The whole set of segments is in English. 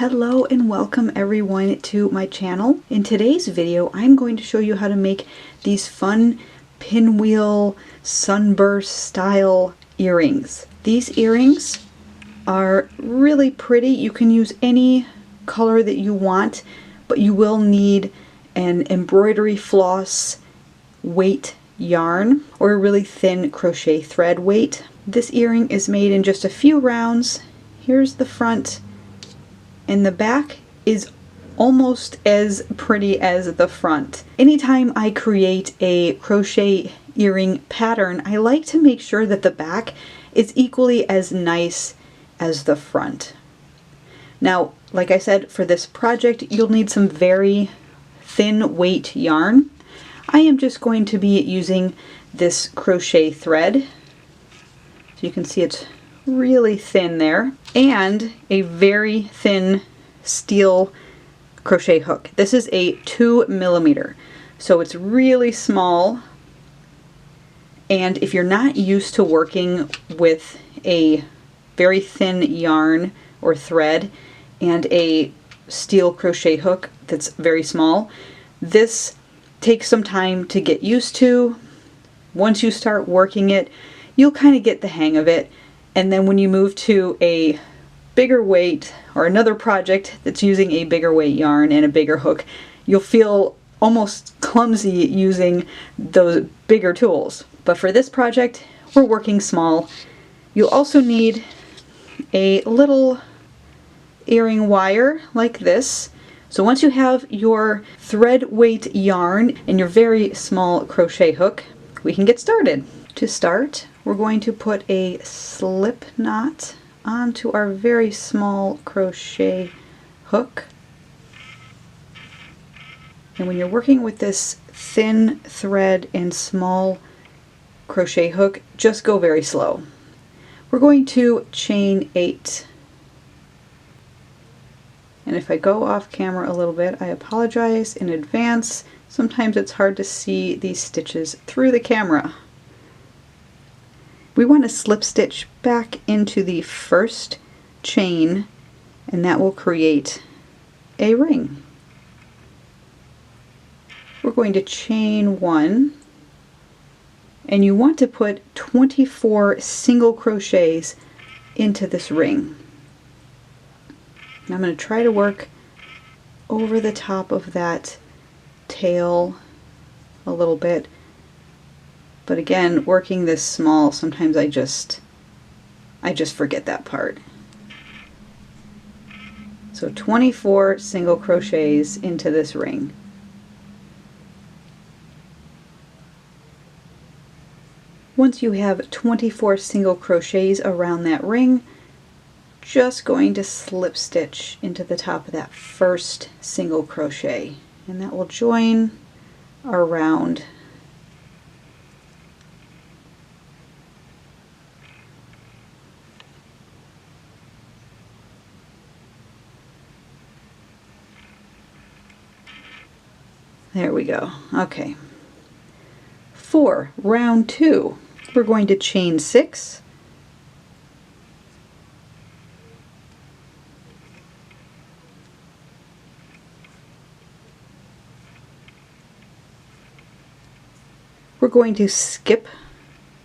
Hello and welcome everyone to my channel. In today's video I'm going to show you how to make these fun pinwheel sunburst style earrings. These earrings are really pretty. You can use any color that you want, but you will need an embroidery floss weight yarn or a really thin crochet thread weight. This earring is made in just a few rounds. Here's the front. And the back is almost as pretty as the front. Anytime I create a crochet earring pattern, I like to make sure that the back is equally as nice as the front. Now, like I said, for this project, you'll need some very thin weight yarn. I am just going to be using this crochet thread. So you can see it's really thin there, and a very thin steel crochet hook. This is a 2mm, so it's really small, and if you're not used to working with a very thin yarn or thread and a steel crochet hook that's very small, this takes some time to get used to. Once you start working it, you'll kind of get the hang of it. And then when you move to a bigger weight or another project that's using a bigger weight yarn and a bigger hook, you'll feel almost clumsy using those bigger tools. But for this project, we're working small. You'll also need a little earring wire like this. So once you have your thread weight yarn and your very small crochet hook, we can get started. To start, we're going to put a slip knot onto our very small crochet hook. And when you're working with this thin thread and small crochet hook, just go very slow. We're going to chain 8. And if I go off camera a little bit, I apologize in advance. Sometimes it's hard to see these stitches through the camera. We want to slip stitch back into the first chain, and that will create a ring. We're going to chain 1, and you want to put 24 single crochets into this ring. And I'm going to try to work over the top of that tail a little bit. But again, working this small, sometimes I just forget that part. So 24 single crochets into this ring. Once you have 24 single crochets around that ring, just going to slip stitch into the top of that first single crochet, and that will join our round. There we go. Okay. For round 2, we're going to chain 6. We're going to skip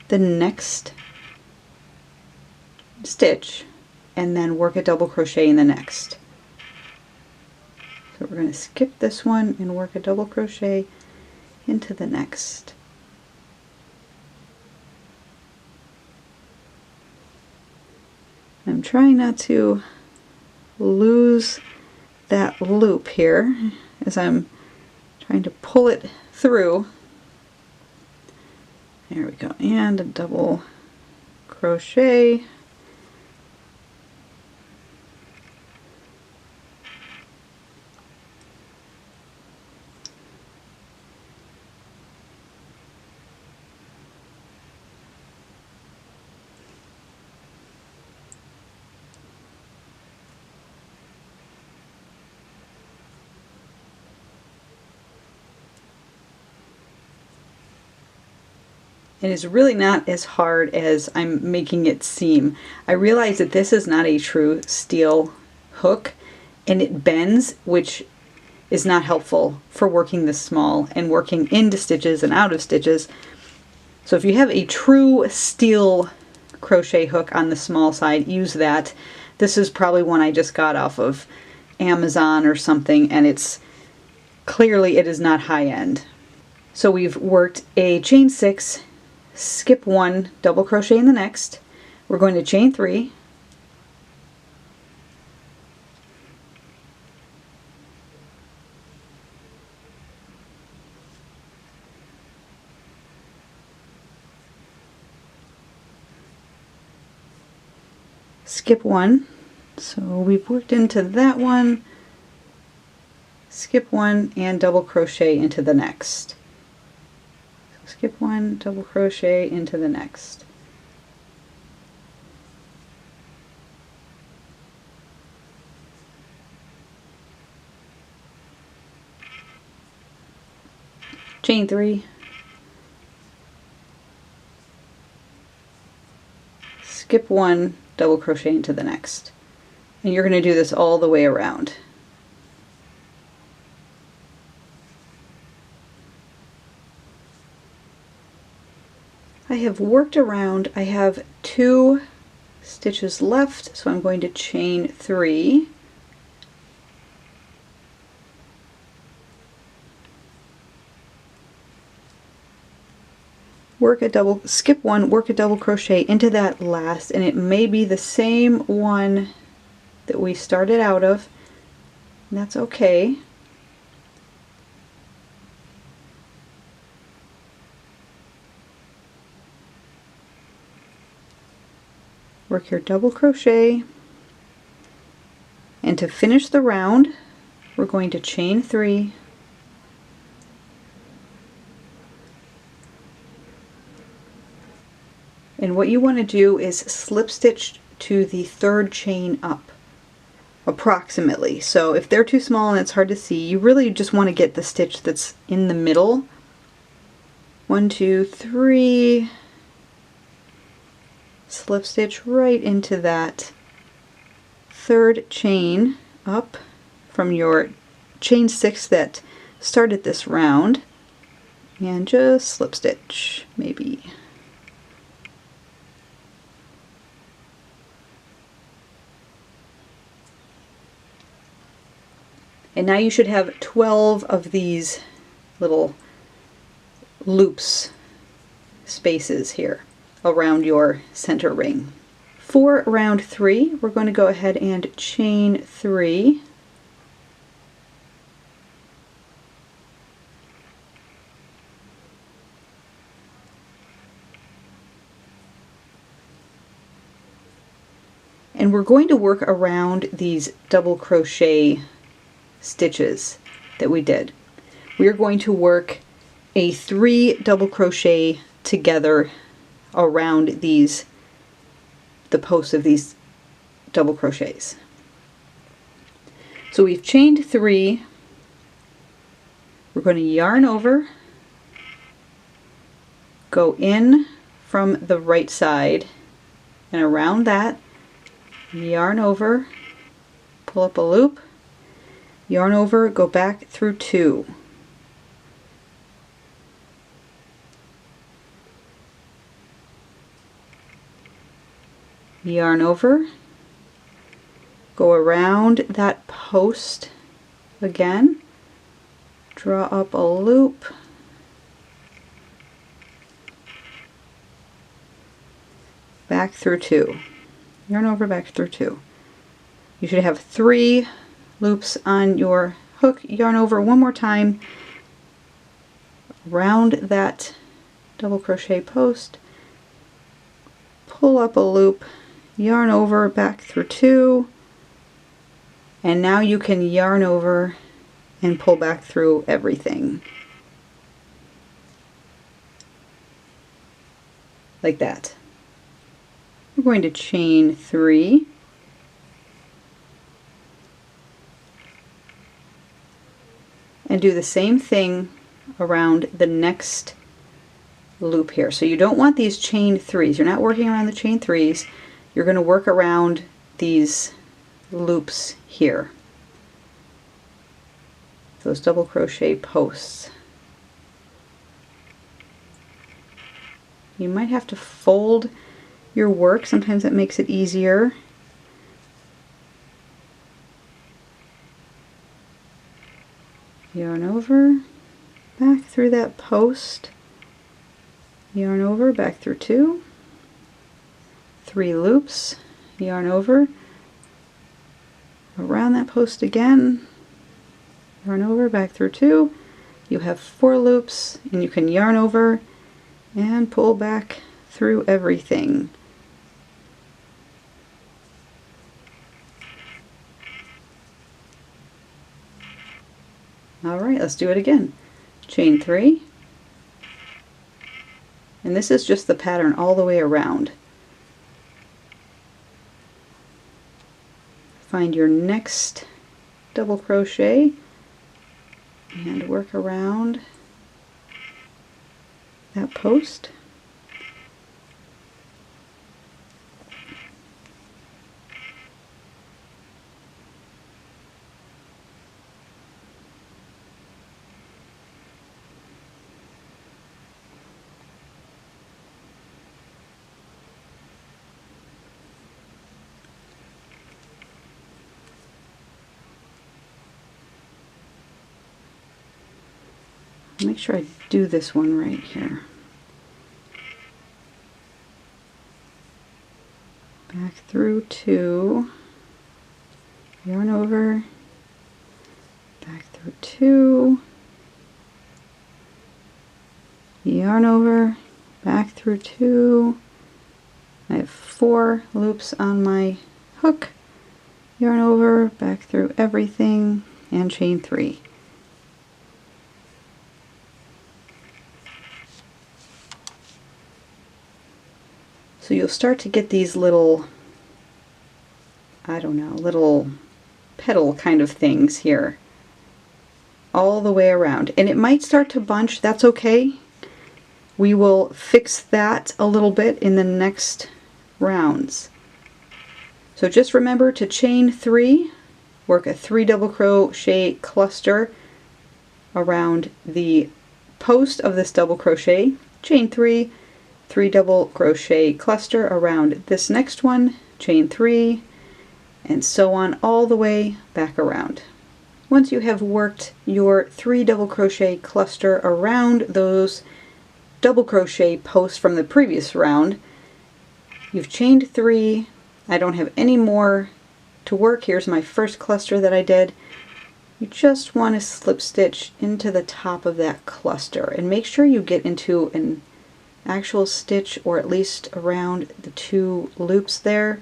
the next stitch and then work a double crochet in the next. So we're going to skip this one and work a double crochet into the next. I'm trying not to lose that loop here as I'm trying to pull it through. There we go, and a double crochet. It is really not as hard as I'm making it seem. I realize that this is not a true steel hook, and it bends, which is not helpful for working this small and working into stitches and out of stitches. So if you have a true steel crochet hook on the small side, use that. This is probably one I just got off of Amazon or something, and it's clearly it is not high end. So we've worked a chain 6, skip 1, double crochet in the next. We're going to chain 3, skip 1, so we've worked into that one, skip 1 and double crochet into the next. So skip 1, double crochet into the next. Chain 3, skip 1, double crochet into the next. And you're going to do this all the way around. I have worked around, I have 2 stitches left, so I'm going to chain 3. Work a double, skip 1, work a double crochet into that last, and it may be the same one that we started out of, and that's okay. Work your double crochet, and to finish the round we're going to chain 3, and what you want to do is slip stitch to the 3rd chain up, approximately. So if they're too small and it's hard to see, you really just want to get the stitch that's in the middle. 1, 2, 3, slip stitch right into that 3rd chain up from your chain 6 that started this round, and just slip stitch maybe. And now you should have 12 of these little loops, spaces here around your center ring. For round 3, we're going to go ahead and chain 3. And we're going to work around these double crochet stitches that we did. We are going to work a 3 double crochet together around these, the posts of these double crochets. So we've chained 3, we're going to yarn over, go in from the right side and around that, yarn over, pull up a loop, yarn over, go back through 2. Yarn over, go around that post again, draw up a loop, back through 2. Yarn over, back through 2. You should have 3 loops on your hook. Yarn over one more time, around that double crochet post, pull up a loop, yarn over, back through 2, and now you can yarn over and pull back through everything like that. We're going to chain 3, and do the same thing around the next loop here. So you don't want these chain 3s. You're not working around the chain 3s. You're going to work around these loops here. those double crochet posts. You might have to fold your work, sometimes that makes it easier. Yarn over, back through that post, yarn over, back through 2, 3 loops, yarn over, around that post again, yarn over, back through 2, you have 4 loops, and you can yarn over and pull back through everything. Alright, let's do it again. Chain 3, and this is just the pattern all the way around. Find your next double crochet and work around that post. Make sure I do this one right here. Back through 2, yarn over, back through 2, yarn over, back through 2. I have 4 loops on my hook, yarn over, back through everything, and chain 3. So you'll start to get these little, I don't know, little petal kind of things here all the way around. And it might start to bunch, that's okay. We will fix that a little bit in the next rounds. So just remember to chain 3, work a 3 double crochet cluster around the post of this double crochet, chain 3, 3 double crochet cluster around this next one, chain 3, and so on all the way back around. Once you have worked your 3 double crochet cluster around those double crochet posts from the previous round, you've chained 3. I don't have any more to work. Here's my first cluster that I did. You just want to slip stitch into the top of that cluster and make sure you get into an actual stitch, or at least around the 2 loops there,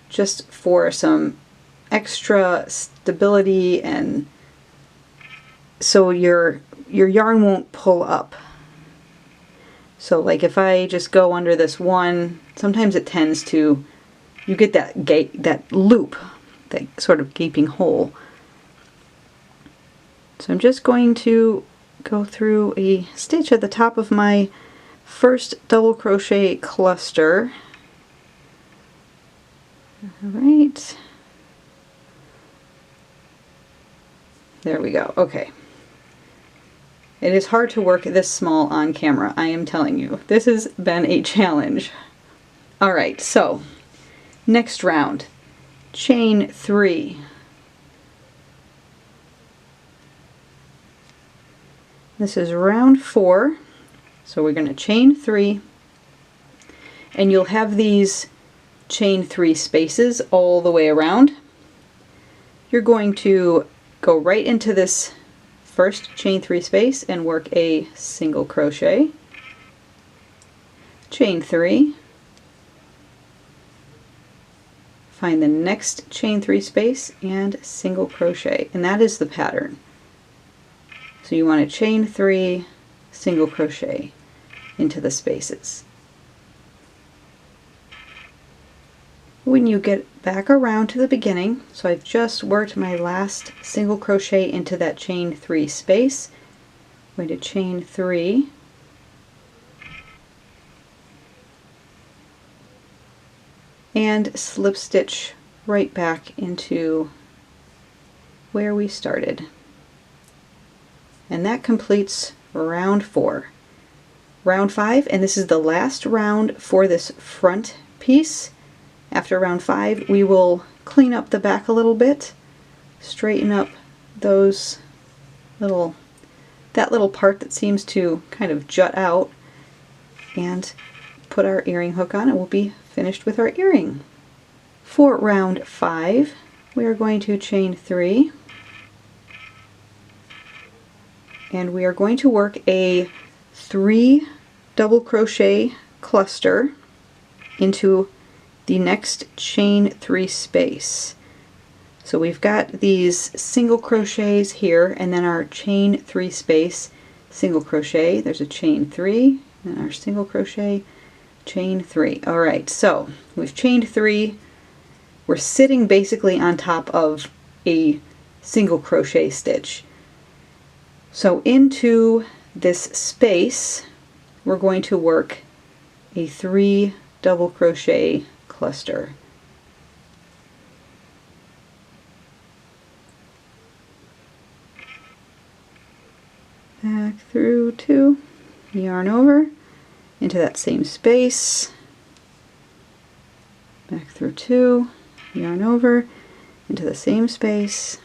just for some extra stability and so your yarn won't pull up. So like if I just go under this one, sometimes it tends to, you get that loop, that sort of gaping hole. So I'm just going to go through a stitch at the top of my first double crochet cluster. Alright, there we go. Okay, it is hard to work this small on camera, I am telling you. This has been a challenge. Alright, so next round, chain 3. This is round 4. So we're going to chain 3, and you'll have these chain 3 spaces all the way around. You're going to go right into this first chain 3 space and work a single crochet, chain 3, find the next chain 3 space and single crochet, and that is the pattern. So you want to chain 3, single crochet into the spaces. When you get back around to the beginning, so I've just worked my last single crochet into that chain 3 space, I'm going to chain 3, and slip stitch right back into where we started. And that completes round 4. Round 5, and this is the last round for this front piece. After round 5, we will clean up the back a little bit, straighten up those that little part that seems to kind of jut out, and put our earring hook on, and we'll be finished with our earring. For round 5, we are going to chain 3, and we are going to work a 3 double crochet cluster into the next chain 3 space. So we've got these single crochets here, and then our chain 3 space, single crochet, there's a chain 3, and our single crochet, chain 3. Alright, so we've chained 3. We're sitting basically on top of a single crochet stitch. So into this space we're going to work a 3 double crochet cluster. Back through 2, yarn over into that same space, back through 2, yarn over into the same space,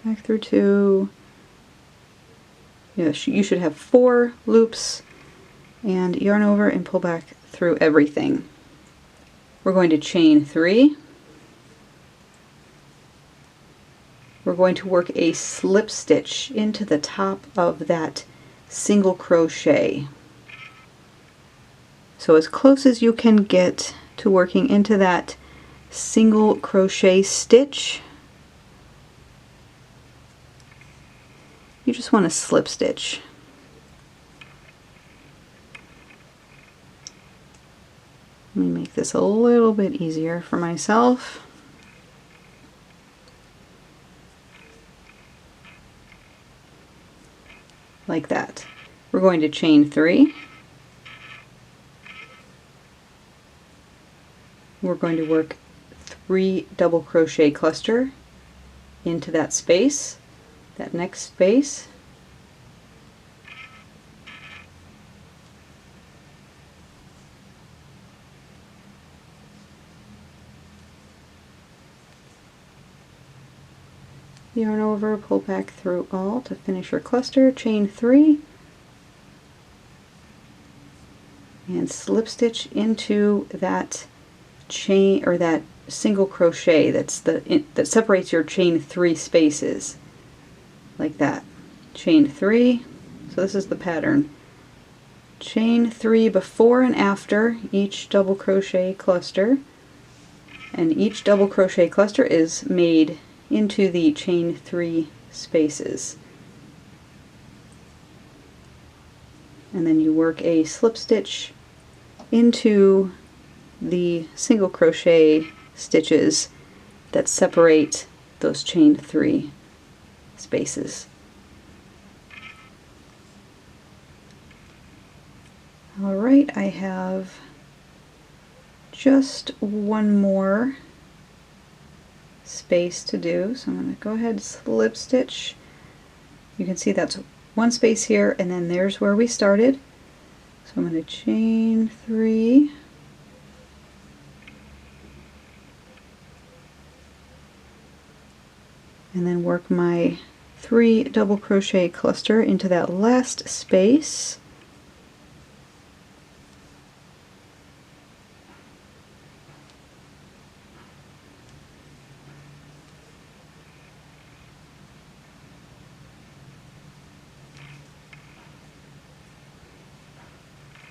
back through 2. You should have 4 loops, and yarn over and pull back through everything. We're going to chain 3. We're going to work a slip stitch into the top of that single crochet. So as close as you can get to working into that single crochet stitch, you just want to slip stitch. Let me make this a little bit easier for myself. Like that. We're going to chain 3. We're going to work 3 double crochet cluster into that space, that next space. Yarn over, pull back through all to finish your cluster, chain 3, and slip stitch into that chain, or that single crochet that separates your chain 3 spaces, like that. Chain 3, so this is the pattern. Chain 3 before and after each double crochet cluster, and each double crochet cluster is made into the chain 3 spaces. And then you work a slip stitch into the single crochet stitches that separate those chain 3 spaces. Alright, I have just one more space to do, so I'm going to go ahead and slip stitch. You can see that's one space here, and then there's where we started. So I'm going to chain 3, and then work my 3 double crochet cluster into that last space.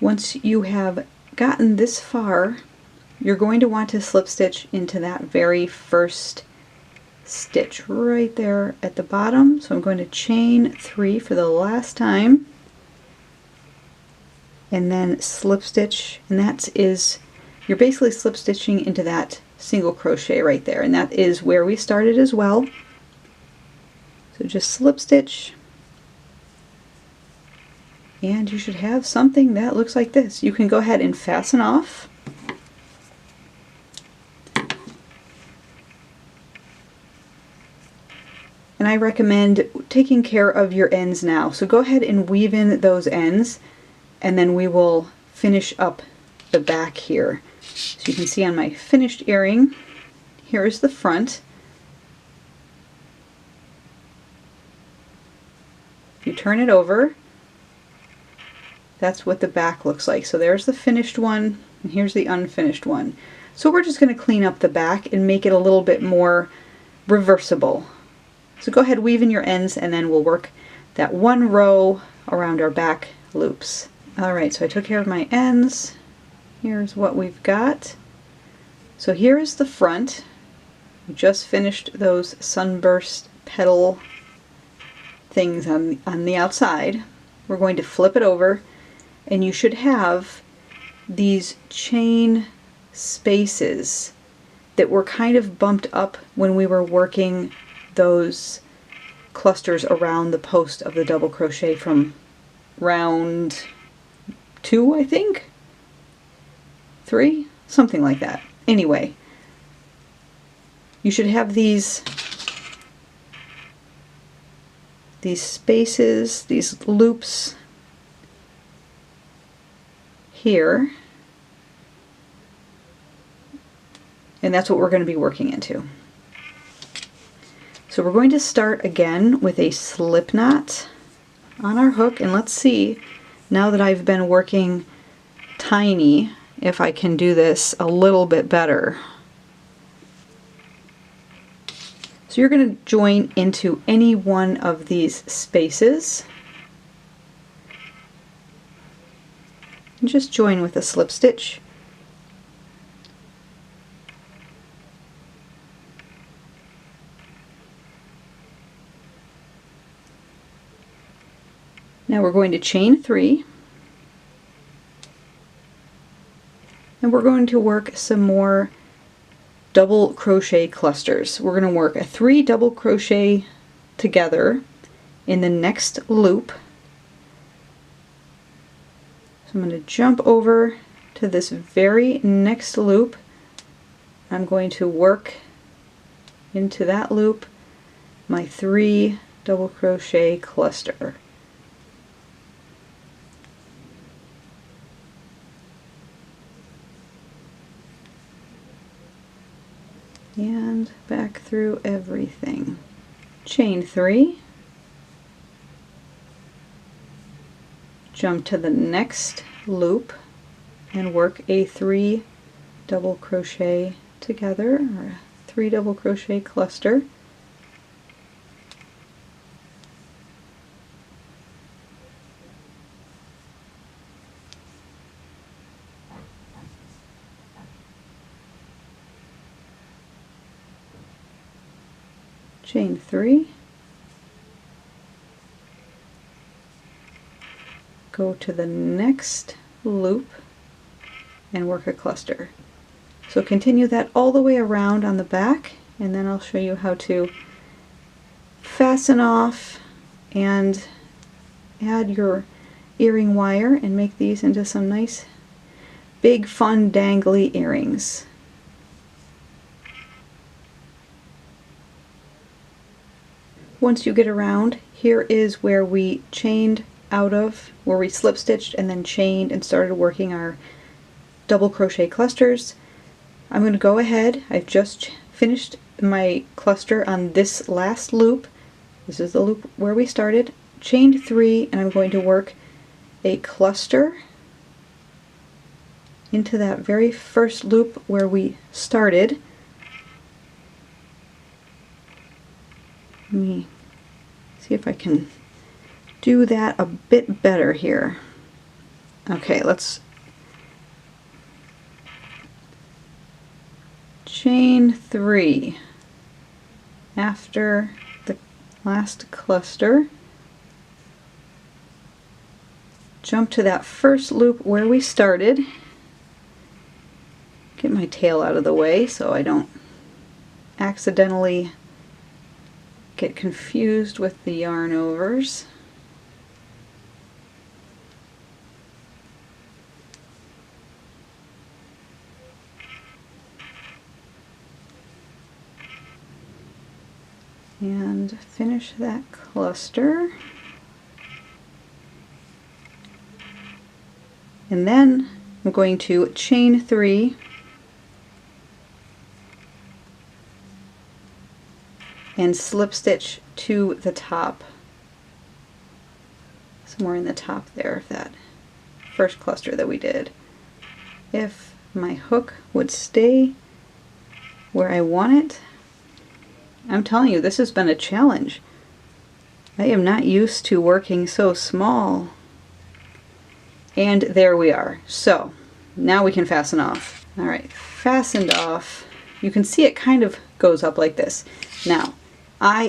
Once you have gotten this far, you're going to want to slip stitch into that very first stitch right there at the bottom. So I'm going to chain 3 for the last time, and then slip stitch, and you're basically slip stitching into that single crochet right there, and that is where we started as well. So just slip stitch, and you should have something that looks like this. You can go ahead and fasten off. and I recommend taking care of your ends now. So go ahead and weave in those ends, and then we will finish up the back here. So you can see on my finished earring, here is the front. If you turn it over, that's what the back looks like. So there's the finished one, and here's the unfinished one. So we're just going to clean up the back and make it a little bit more reversible. So go ahead, weave in your ends, and then we'll work that one row around our back loops. Alright, so I took care of my ends. Here's what we've got. So here is the front. We just finished those Sunburst petal things on the outside. We're going to flip it over, and you should have these chain spaces that were kind of bumped up when we were working those clusters around the post of the double crochet from round 2, I think? 3? Something like that. Anyway, you should have these spaces, these loops here, and that's what we're going to be working into. So we're going to start again with a slip knot on our hook, and let's see, now that I've been working tiny, if I can do this a little bit better. So you're going to join into any one of these spaces and just join with a slip stitch. Now we're going to chain 3, and we're going to work some more double crochet clusters. We're going to work a 3 double crochet together in the next loop. So I'm going to jump over to this very next loop. I'm going to work into that loop my 3 double crochet cluster. And back through everything. Chain 3, jump to the next loop and work a 3 double crochet together, or a 3 double crochet cluster. Chain 3, go to the next loop and work a cluster. So continue that all the way around on the back, and then I'll show you how to fasten off and add your earring wire and make these into some nice big fun dangly earrings. Once you get around, here is where we chained out of, where we slip stitched and then chained and started working our double crochet clusters. I'm going to go ahead, I've just finished my cluster on this last loop. This is the loop where we started. Chained 3, and I'm going to work a cluster into that very first loop where we started. Let me see if I can do that a bit better here. Okay, let's chain 3 after the last cluster. Jump to that first loop where we started. Get my tail out of the way so I don't accidentally get confused with the yarn overs. and finish that cluster. And then I'm going to chain 3 and slip stitch to the top, somewhere in the top there of that first cluster that we did. If my hook would stay where I want it. I'm telling you, this has been a challenge. I am not used to working so small. And there we are. So now we can fasten off. Alright, fastened off. You can see it kind of goes up like this. Now,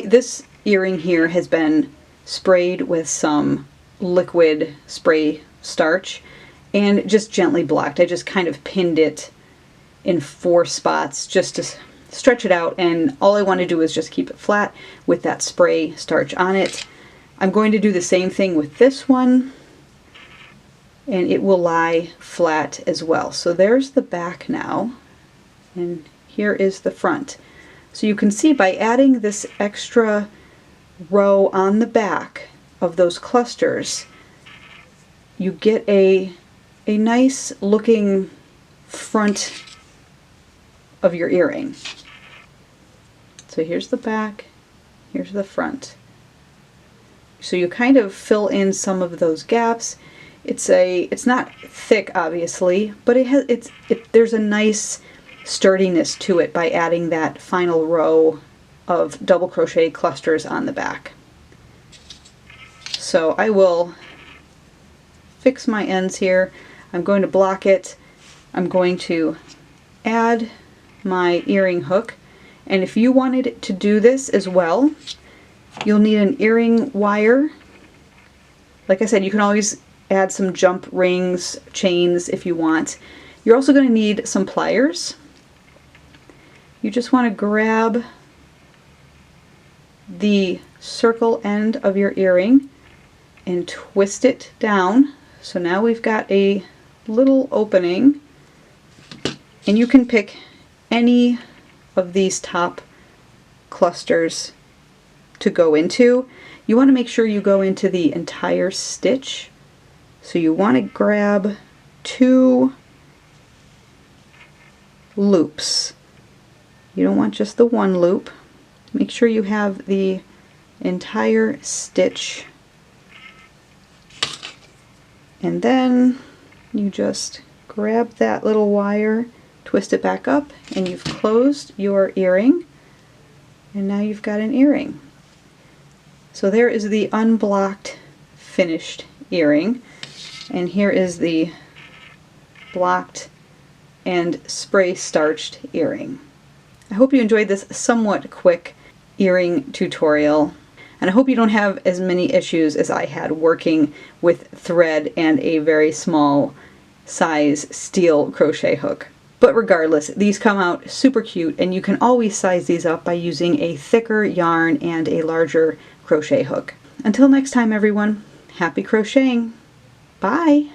this earring here has been sprayed with some liquid spray starch and just gently blocked. I just kind of pinned it in 4 spots just to stretch it out, and all I want to do is just keep it flat with that spray starch on it. I'm going to do the same thing with this one, and it will lie flat as well. So there's the back now, and here is the front. So you can see by adding this extra row on the back of those clusters, you get a nice looking front of your earring. So here's the back, here's the front. So you kind of fill in some of those gaps. It's not thick, obviously, but there's a nice sturdiness to it by adding that final row of double crochet clusters on the back. So I will fix my ends here. I'm going to block it. I'm going to add my earring hook, and if you wanted to do this as well, you'll need an earring wire. Like I said, you can always add some jump rings, chains if you want. You're also going to need some pliers. You just want to grab the circle end of your earring and twist it down. So now we've got a little opening, and you can pick any of these top clusters to go into. You want to make sure you go into the entire stitch. So you want to grab 2 loops. You don't want just the one loop. Make sure you have the entire stitch. And then you just grab that little wire, twist it back up, and you've closed your earring. And now you've got an earring. So there is the unblocked finished earring. And here is the blocked and spray starched earring. I hope you enjoyed this somewhat quick earring tutorial, and I hope you don't have as many issues as I had working with thread and a very small size steel crochet hook. But regardless, these come out super cute, and you can always size these up by using a thicker yarn and a larger crochet hook. Until next time, everyone, happy crocheting! Bye!